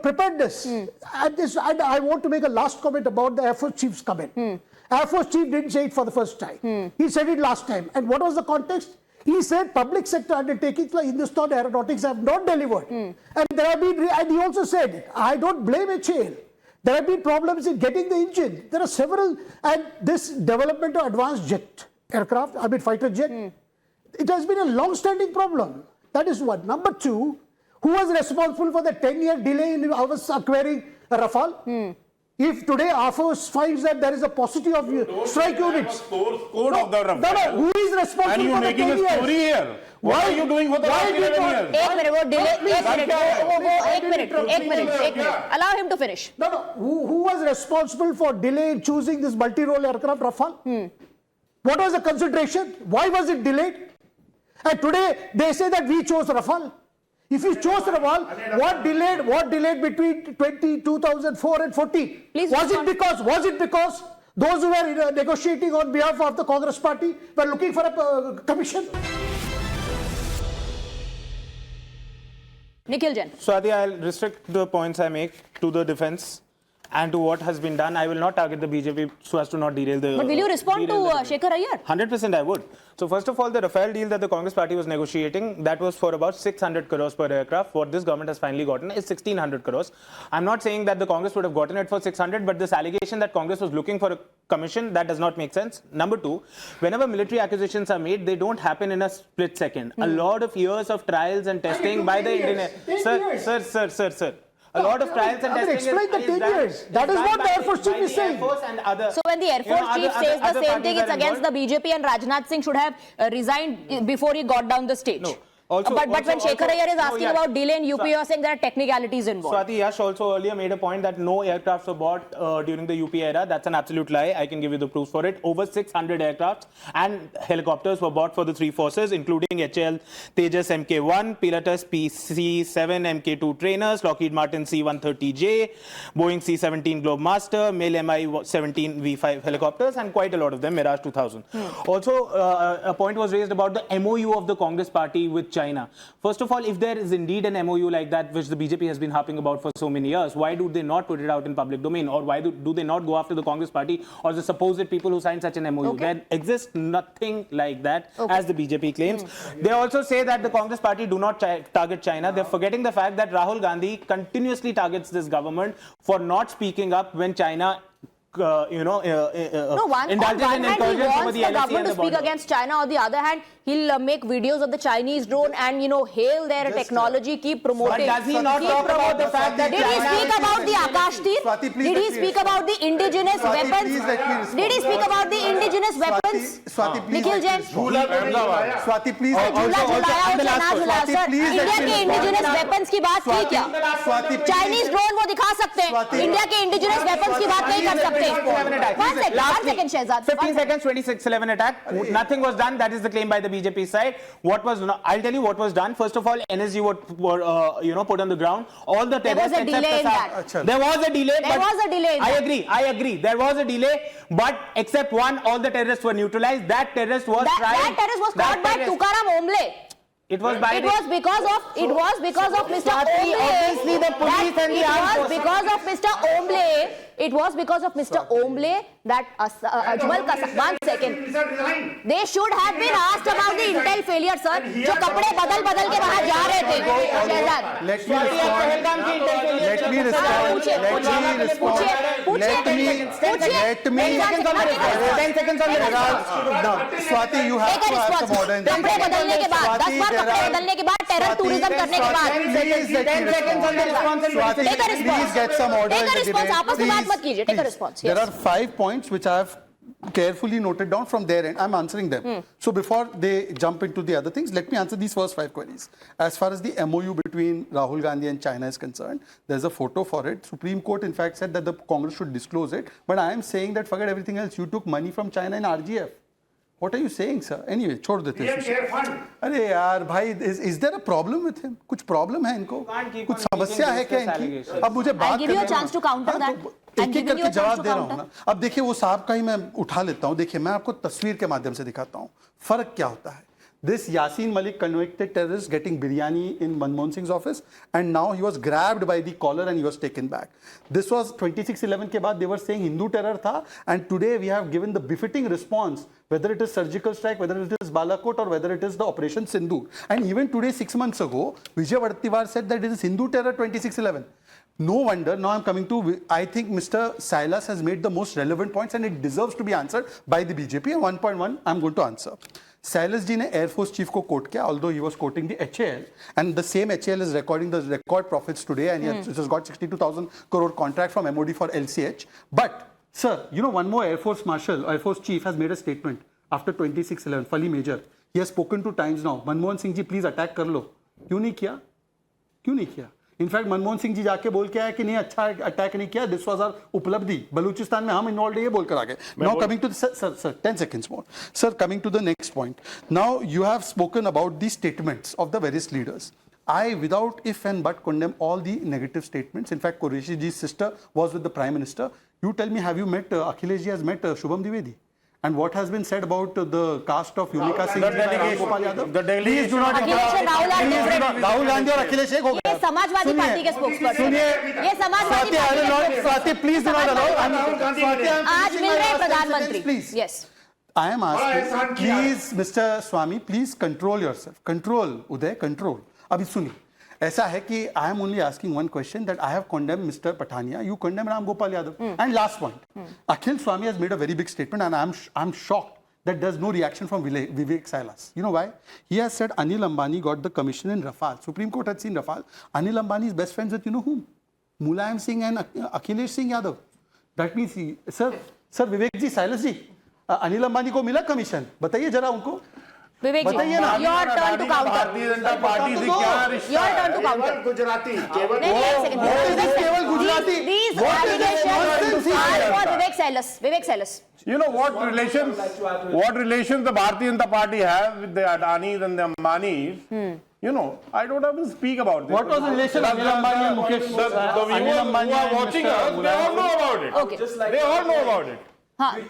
preparedness. And I want to make a last comment about the Air Force Chief's comment. Air Force Chief didn't say it for the first time. He said it last time. And what was the context? He said public sector undertakings like Hindustan Aeronautics have not delivered. And there have been, and he also said, I don't blame HAL. There have been problems in getting the engine. There are several, and this development of advanced jet aircraft, fighter jet, it has been a long-standing problem. That is one. Number two, who was responsible for the 10-year delay in us acquiring Rafale? If today AFOS finds that there is a paucity of strike units, of the Rafale. No, who is responsible and for the 10 years? And you making a story here. What are you doing for the last 11 years? One minute. Allow him to finish. No. Who was responsible for delay in choosing this multi-role aircraft Rafale? What was the consideration? Why was it delayed? And today they say that we chose Rafale. If you chose Rafale, what delayed between 2004 and 14? Was it because those who were negotiating on behalf of the Congress party were looking for a commission? Nikhil Jain. Swati, I'll restrict the points I make to the defense and to what has been done. I will not target the BJP so as to not derail the... But will you respond to Shekhar Iyer? 100% I would. So first of all, the Rafale deal that the Congress party was negotiating, that was for about 600 crores per aircraft. What this government has finally gotten is 1600 crores. I'm not saying that the Congress would have gotten it for 600, but this allegation that Congress was looking for a commission, that does not make sense. Number two, whenever military acquisitions are made, they don't happen in a split second. A lot of years of trials and testing by the Indian... Sir. A lot of trials and testing explain the 10 years. That is what the Air Force Chief is saying. So when the Air Force Chief says the same thing, it's against the BJP, and Rajnath Singh should have resigned before he got down the stage. No. But when Shekhar Iyer is asking about delay in UP, you are saying there are technicalities involved. Swati, Yash also earlier made a point that no aircrafts were bought during the UP era. That's an absolute lie. I can give you the proofs for it. Over 600 aircrafts and helicopters were bought for the three forces, including HAL Tejas Mk1, Pilatus PC-7 Mk2 trainers, Lockheed Martin C-130J, Boeing C-17 Globemaster, MiL Mi-17 V5 helicopters, and quite a lot of them, Mirage 2000. Also, a point was raised about the MOU of the Congress party with China. First of all, if there is indeed an MOU like that, which the BJP has been harping about for so many years, why do they not put it out in public domain? Or why do they not go after the Congress party or the supposed people who signed such an MOU? There exists nothing like that, as the BJP claims. They also say that the Congress party do not target China. They're forgetting the fact that Rahul Gandhi continuously targets this government for not speaking up when China on one hand, he wants the government to speak against China. On the other hand, he'll make videos of the Chinese drone and, hail their technology, keep promoting. But does he not talk about the fact that Did he speak about the Akash Tir? Did he speak about the indigenous weapons? Did he speak about the indigenous weapons? Swati, please. Nikhil Jain. Swati, please. India के indigenous weapons की बात की क्या? Chinese drone वो दिखा सकते हैं, India के इंडिजिनस वेपन्स की बात नहीं कर सकते. 1 second, Shehzad. 15 seconds, 26/11 attack. Nothing was done. That is the claim by the BJP side. I'll tell you what was done. First of all, NSG were put on the ground. All the terrorists. There was a delay in that. There was a delay. There was a delay. I agree. There was a delay, but except one, all the terrorists were neutralized. That terrorist was tried. That terrorist was caught by Tukaram Omble. It was because of Mr. Omble. Obviously, the police and the armed forces. It was because of Mr. Omble It was because of Mr. Omble that Ajmal Kasam. 1 second. They should have been asked about the intel failure, sir. जो कपड़े बदल के वहाँ जा रहे थे. Let me respond. Swati, you have to ask the modern. कपड़े बदलने के बाद 10 बार कपड़े बदलने के बाद टेरर टूरिज्म करने के बाद 10 seconds on the response. Take a response. Please get some order in the debate. आपस में बात मत कीजिए. Take a response. There are 5 points which I have carefully noted down from their end. I'm answering them. So before they jump into the other things, let me answer these first 5 queries. As far as the MOU between Rahul Gandhi and China is concerned, there's a photo for it. Supreme Court, in fact, said that the Congress should disclose it. But I am saying that forget everything else. You took money from China in RGF. What are you saying, sir? Anyway, छोड़ देते हैं. अरे यार भाई, is there a problem with him? कुछ problem है इनको? कुछ समस्या है क्या इनकी? अब मुझे बात give you a chance to counter that. एक-एक करके जवाब दे रहा हूँ ना. अब देखिए वो साहब का ही मैं उठा लेता हूँ. देखिए मैं आपको तस्वीर के माध्यम से दिखाता हूँ. फर्क क्या होता है? This Yasin Malik convicted terrorist getting biryani in Manmohan Singh's office, and now he was grabbed by the collar and he was taken back. This was 26/11 के बाद they were saying Hindu terror था, and today we have given the befitting response, whether it is surgical strike, whether it is Balakot, or whether it is the Operation Sindoor. And even today, 6 months ago, Vijay Vadativar said that it is Hindu terror 26/11. No wonder. Now I'm coming to, I think Mr. Silas has made the most relevant points and it deserves to be answered by the BJP. And 1.1 I'm going to answer. Silas ji ne Air Force chief ko quote kiya, although he was quoting the HAL, and the same HAL is recording the record profits today, and he has got 62,000 crore contract from MOD for LCH. But sir, you know, one more Air Force Marshal, Air Force Chief has made a statement after 26/11, Fali Major. He has spoken 2 times now. Manmohan Singh ji, please attack kar lo. क्यों नहीं किया? क्यों नहीं किया? In fact Manmohan Singh ji जाके बोल के आया कि नहीं अच्छा अटैक नहीं किया. दिस वाज आवर उपलब्धि. बलूचिस्तान में हम इन्वॉल्व ये बोलकर आ गए. Now coming to sir 10 seconds more. Sir, coming to the next point. Now you have spoken about the statements of the various leaders. I, without if and but, condemn all the negative statements. In fact, Qureshi ji's sister was with the Prime Minister. You tell me, have you met, Akhilesh ji has met Shubham Dwivedi? And what has been said about the cast of Yumika Singh and Ram Gopal Yadav? Please do not Rahul Gandhi और अखिलेश एक हो गए. ये Samajwadi party के spokesperson. सुनिए, ये Samajwadi party. Swati, please do not allow. आज मिल रहे हैं प्रधानमंत्री. Please. Yes. I am asking, please, Mr. Swami, please control yourself. Control, Uday, control. अभी सुनिए. ऐसा है कि I am only asking one question, that I have condemned Mr. Pathania, you condemn Ram Gopal Yadav. And last point, Akhil Swami has made a very big statement, and I'm shocked that there's no reaction from Vivek Silas. You know why? He has said Anil Ambani got the commission in Rafale. Supreme Court had seen Rafale. Anil Ambani is best friends with you know whom? Mulayam Singh and Akhilesh Singh Yadav. That means, sir Vivek ji, Silas ji, Anil Ambani को मिला commission? बताइए जरा उनको. Vivek ji, your turn to counter. Bharatiya Janata party से क्या रिश्ता? Your turn to counter. Gujarati. केवल Gujarati. These allegations are for Vivek Silas. You know what relations the Bharatiya Janata Party have with the Adanis and the Ambanis? You know, I don't have to speak about this. What was the relation of Anil Ambani and Mukesh? The viewers who are watching us, they all know about it. Okay. They all know about it.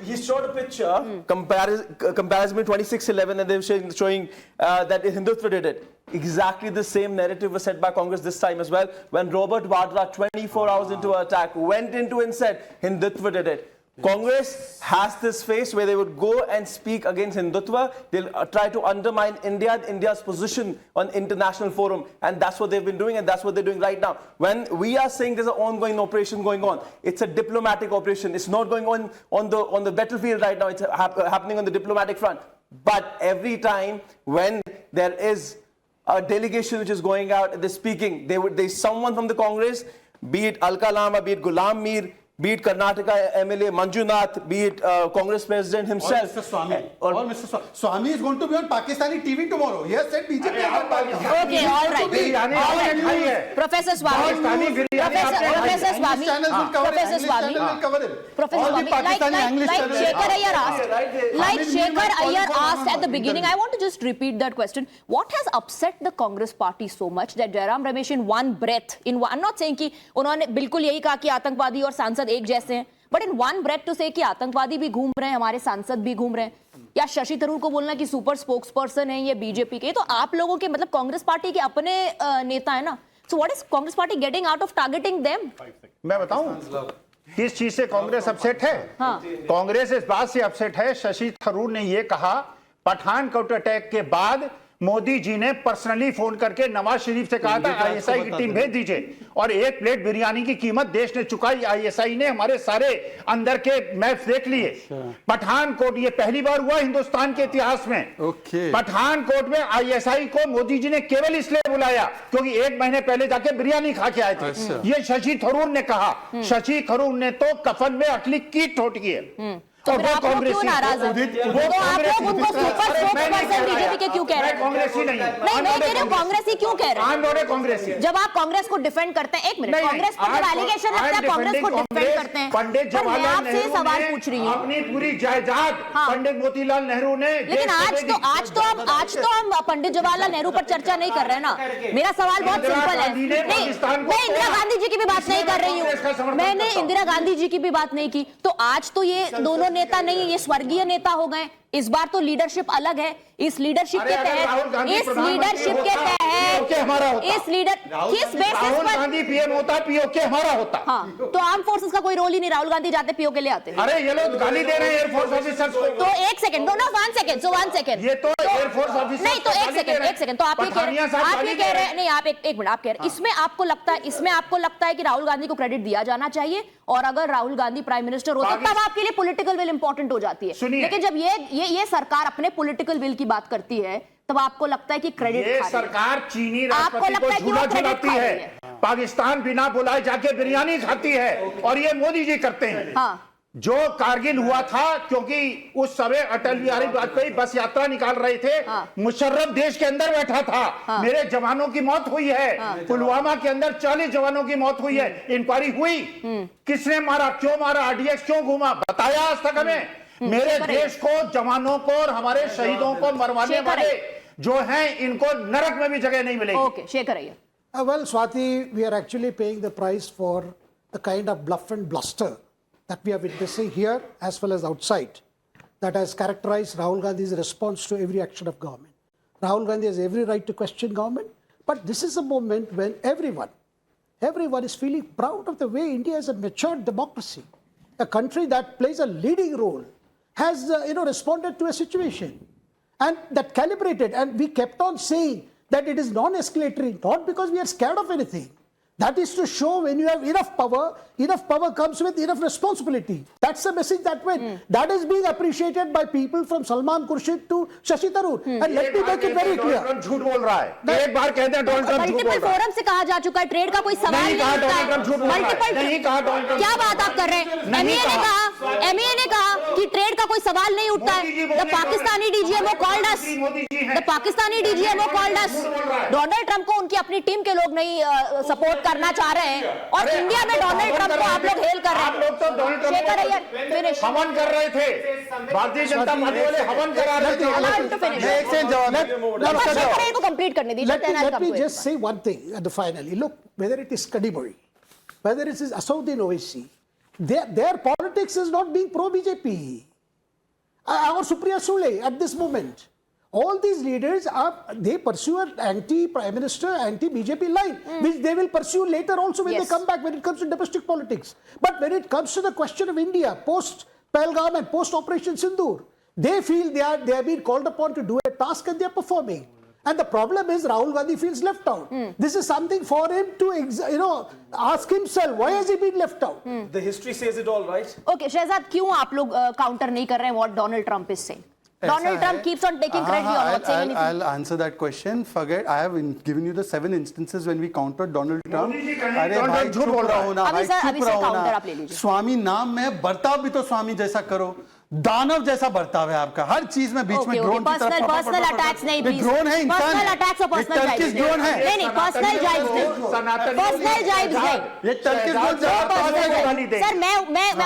He showed a picture, comparison with 26/11, and they were showing that Hindutva did it. Exactly the same narrative was set by Congress this time as well, when Robert Vadra, 24 hours into an attack, went into and said Hindutva did it. Congress has this face where they would go and speak against Hindutva. They'll try to undermine India's position on international forum, and that's what they've been doing, and that's what they're doing right now. When we are saying there's an ongoing operation going on, it's a diplomatic operation. It's not going on the battlefield right now. It's happening on the diplomatic front. But every time when there is a delegation which is going out and they're speaking, there's someone from the Congress, be it Al Kalama, be it Ghulam Mir, be it Karnataka MLA Manjunath, be it Congress President himself. Or Mr. Swami. Or Mr. Swami. Swami is going to be on Pakistani TV tomorrow. He has said BJP. Okay, all right. Professor Swami. Professor Swami. Like Shekhar Iyer asked at the beginning, I want to just repeat that question. What has upset the Congress party so much that Jairam Ramesh in one breath, I'm not saying कि उन्होंने बिल्कुल यही कहा कि आतंकवादी और सांसद एक जैसे हैं, but in one breath to say कि आतंकवादी भी घूम रहे हैं, हमारे सांसद भी घूम रहे हैं, या शशि थरूर को बोलना कि सुपर स्पोक्स पर्सन है ये बीजेपी के, तो आप लोगों के मतलब कांग्रेस पार्टी के अपने नेता है ना, so what is Congress party getting out of targeting them? मैं बताऊं, किस चीज से कांग्रेस अपसेट है? कांग्रेस इस बात से अपसेट है, शशि थरूर ने यह कहा पठानकोट अटैक के बाद मोदी जी ने पर्सनली फोन करके नवाज शरीफ से कहा था आईएसआई की टीम भेज दीजिए, और एक प्लेट बिरयानी की कीमत देश ने चुकाई। आईएसआई ने हमारे सारे अंदर के मैप्स देख लिए। पठानकोट, ये पहली बार हुआ हिंदुस्तान के इतिहास में। पठानकोट में आईएसआई को मोदी जी ने केवल इसलिए बुलाया क्योंकि 1 महीने पहले जाके बिरयानी खा के आए थे। ये शशि थरूर ने कहा। शशि थरूर ने तो कफन में असली कीट ठोट की है। तो फिर आप लोग क्यों नाराज हैं? तो आप लोग उनको सुपर स्पोक्सपर्सन बीजेपी के क्यों कह रहे हैं? कांग्रेसी नहीं, मैं कह रही हूँ कांग्रेसी क्यों कह रहे हैं? कांग्रेसी। जब आप कांग्रेस को डिफेंड करते हैं, एक मिनट, कांग्रेस पर जब एलिगेशन लगता है कांग्रेस को डिफेंड करते हैं, पंडित जवाहरलाल नेहरू सवाल पूछ रही हूँ, अपनी पूरी जायदाद पंडित मोतीलाल नेहरू ने, लेकिन आज तो हम पंडित जवाहरलाल नेहरू पर चर्चा नहीं कर रहे हैं ना। मेरा सवाल बहुत सिंपल है। नहीं, मैं इंदिरा गांधी जी की भी बात नहीं कर रही हूँ, मैंने इंदिरा गांधी जी की भी बात नहीं की। तो आज तो ये दोनों नेता नहीं है, ये स्वर्गीय नेता हो गए। इस बार तो लीडरशिप अलग है। इस लीडरशिप के तहत इस लीडर किस बेसिस पर गांधी पीएम होता, पीओके हमारा होता। हाँ, तो आर्म फोर्सेस का कोई रोल ही नहीं। राहुल गांधी जाते पीओके ले आते। अरे ये लोग गाली दे रहे हैं एयरफोर्स ऑफिसर्स को। तो एक सेकंड, नो 1 सेकंड, ये तो एयरफोर्स ऑफिसर्स नहीं, तो एक सेकंड, तो आप ये कह रहे हैं नहीं, आप एक मिनट, आप कह रहे हैं इसमें आपको लगता है कि राहुल गांधी को क्रेडिट दिया जाना चाहिए, और अगर राहुल गांधी प्राइम मिनिस्टर होते तब आपके लिए पॉलिटिकल विल इंपॉर्टेंट हो जाती है। लेकिन जब ये सरकार अपने पॉलिटिकल विल की बात करती है तब आपको लगता है कि क्रेडिट ये सरकार चीनी राष्ट्रपति को झूला झुलाती है, पाकिस्तान बिना बुलाए जाके बिरयानी खाती है, और ये मोदी जी करते हैं। जो कारगिल हुआ था, क्योंकि उस समय अटल बिहारी वाजपेयी बस यात्रा निकाल रहे थे, मुशर्रफ देश के अंदर बैठा था, मेरे जवानों की मौत हुई है। पुलवामा के अंदर 40 जवानों की मौत हुई है। इंक्वायरी हुई, किसने मारा, क्यों मारा, आरडीएक्स क्यों घूमा, बताया आज तक हमें? मेरे देश को, जवानों को और हमारे शहीदों को मरवाने वाले जो हैं, इनको नरक में भी जगह नहीं मिलेगी। Okay, Shekhar Iyer. Well, Swati, we are actually paying the price for the kind of bluff and bluster that we are witnessing here as well as outside, that has characterized Rahul Gandhi's response to every action of government. Rahul Gandhi has every right to question government, but this is a moment when everyone is feeling proud of the way India is a mature democracy. A country that plays a leading role has responded to a situation, and that calibrated, and we kept on saying that it is non-escalatory, not because we are scared of anything. That is to show when you have enough power comes with enough responsibility. That's the message that went. That is being appreciated by people from Salman Khurshid to Shashi Tharoor. And let me make it very clear. झूठ बोल रहा है। एक बार कहते हैं Donald Trump झूठ बोल रहा है। मल्टीपल फोरम से कहा जा चुका है, ट्रेड का कोई सवाल नहीं उठता है। मल्टीपल, क्या बात आप कर रहे हैं? एमईए ने कहा कि ट्रेड का कोई सवाल नहीं उठता है। The Pakistani DGMO called us, Donald Trump को उनकी अपनी टीम के लोग नहीं सपोर्ट करना चाह रहे हैं, और इंडिया में डोनाल्ड ट्रंप को आप लोग हेल कर रहे हैं। आप लोग तो डोनाल्ड ट्रंप को हवन कर रहे थे, भारतीय जनता पार्टी वाले हवन करा रहे थे। कंप्लीट करने दीजिए। Let me just say one thing at the finally. Look, whether it is Kadiburi, whether it is Asauddin Owaisi, their politics is not being pro-BJP. Or Supriya Sule at this moment. All these leaders they pursue an anti-Prime Minister, anti-BJP line, which they will pursue later also when they come back, when it comes to domestic politics. But when it comes to the question of India, post-Pahalgam and post-Operation Sindoor, they feel they have been called upon to do a task and they are performing. And the problem is Rahul Gandhi feels left out. This is something for him to ask himself, why has he been left out? The history says it all, right? Okay, Shehzad, क्यों आप लोग counter नहीं कर रहे हैं what Donald Trump is saying? Donald Trump keeps on taking credit on not saying anything. I'll answer that question. Forget, I have given you the 7 instances when we countered Donald Trump. अरे भाई चुप रहो ना, भाई चुप रहो ना। स्वामी नाम में बर्ताव भी तो स्वामी जैसा करो। दानव जैसा बर्ताव है आपका, हर चीज में बीच में ड्रोन की तरफ पर्सनल अटैक्स नहीं, ड्रोन है इंसान, पर्सनल अटैक्स और पर्सनल जाइब्स ड्रोन है, नहीं पर्सनल जाइब्स नहीं, पर्सनल जाइब्स नहीं, ये टर्किश ड्रोन। सर मैं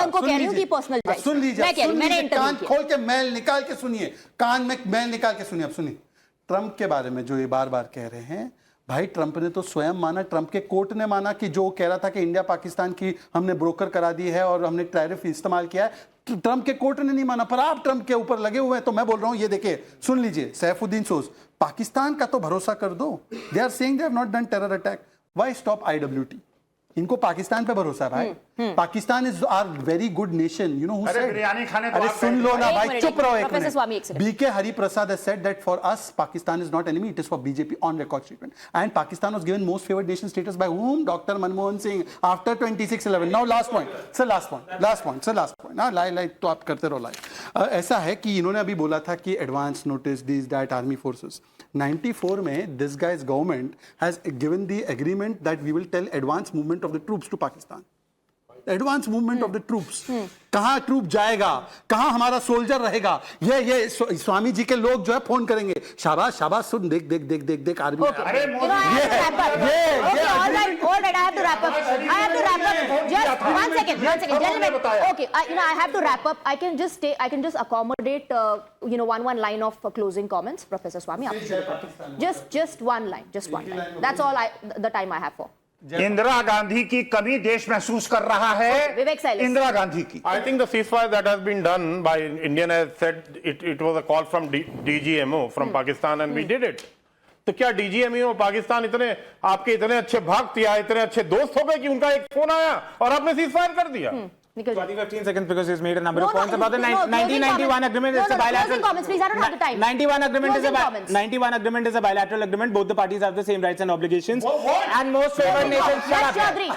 उनको कह रही हूँ कि पर्सनल जाइब्स। सुन लीजिए, मैंने कान खोल के मैल निकाल के सुनिए, कान में मैल निकाल के सुनिए। अब सुनिए, ट्रंप के बारे में जो ये बार बार कह रहे हैं, भाई ट्रंप ने तो स्वयं माना, ट्रंप के कोर्ट ने माना कि जो कह रहा था कि इंडिया पाकिस्तान की हमने ब्रोकर करा दी है और हमने टैरिफ इस्तेमाल किया है, ट्रंप के कोर्ट ने नहीं माना। पर आप ट्रंप के ऊपर लगे हुए हैं, तो मैं बोल रहा हूं, ये देखिए, सुन लीजिए, सैफुद्दीन सोज, पाकिस्तान का तो भरोसा कर दो। They are saying they have not done terror attack, why stop IWT? इनको पाकिस्तान पे भरोसा है भाई। Pakistan is our very good nation, you know who said, biryani खाने अरे सुन लो ना भाई, चुप रहो एक minute. BK Hari Prasad has said that for us Pakistan is not enemy, it is for BJP on record statement, and Pakistan was given most favored nation status by whom? Dr. Manmohan Singh after 26/11. Now last point sir, last point ना लाई तो आप करते रहो लाई। ऐसा है कि इन्होंने अभी बोला था कि advance notice this that army forces 94 में this guy's government has given the agreement that we will tell advance movement of the troops to Pakistan. Advance movement of the troops, कहां ट्रूप जाएगा, कहां हमारा सोल्जर रहेगा, ये स्वामी जी के लोग जो है फोन करेंगे, शाबाश शाबाश, सुन देख देख देख देख देख army. All right, I have to wrap up. Just one second, gentlemen. Okay, I have to wrap up. I can just accommodate, one line of closing comments, Professor Swami. Just one line. That's all the time I have for. Indira Gandhi की कमी देश महसूस कर रहा है। विवेक silence. Indira Gandhi की। I think the ceasefire that has been done by Indian has said it was a call from DGMO from Pakistan and we did it. तो क्या DGMO पाकिस्तान इतने आपके इतने अच्छे भक्त या इतने अच्छे दोस्त हो गए कि उनका एक फोन आया और आपने ceasefire कर दिया? 15 seconds because he's made a number of points about the 1991 agreement. It's a bilateral. Comments, please. I don't have the time. 91 agreement is a bilateral agreement. Both the parties have the same rights and obligations. And most favored nation. Yes, Chaudhary.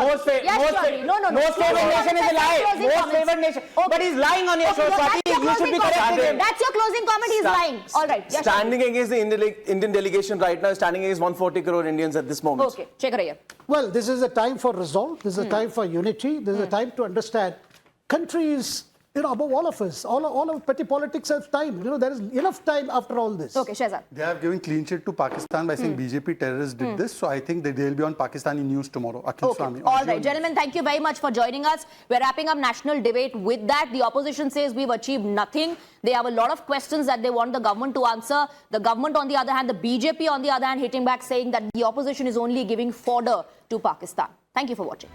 Most favored nation is a lie. Most favored nation. But he's lying on your show, Swati. You should be corrected. That's your closing comment. He's lying. All right. Standing against the Indian delegation right now, standing against 140 crore Indians at this moment. Okay. Shekhar Iyer. Well, this is a time for resolve. This is a time for unity. This is a time to understand countries, above all of us. All of petty politics have time. There is enough time after all this. Okay, Shehzad. They have given clean sheet to Pakistan by saying BJP terrorists did this. So I think that they'll be on Pakistani news tomorrow. Akhil Swami. All right, gentlemen, thank you very much for joining us. We're wrapping up national debate with that. The opposition says we've achieved nothing. They have a lot of questions that they want the government to answer. The government, on the other hand, the BJP, on the other hand, hitting back, saying that the opposition is only giving fodder to Pakistan. Thank you for watching.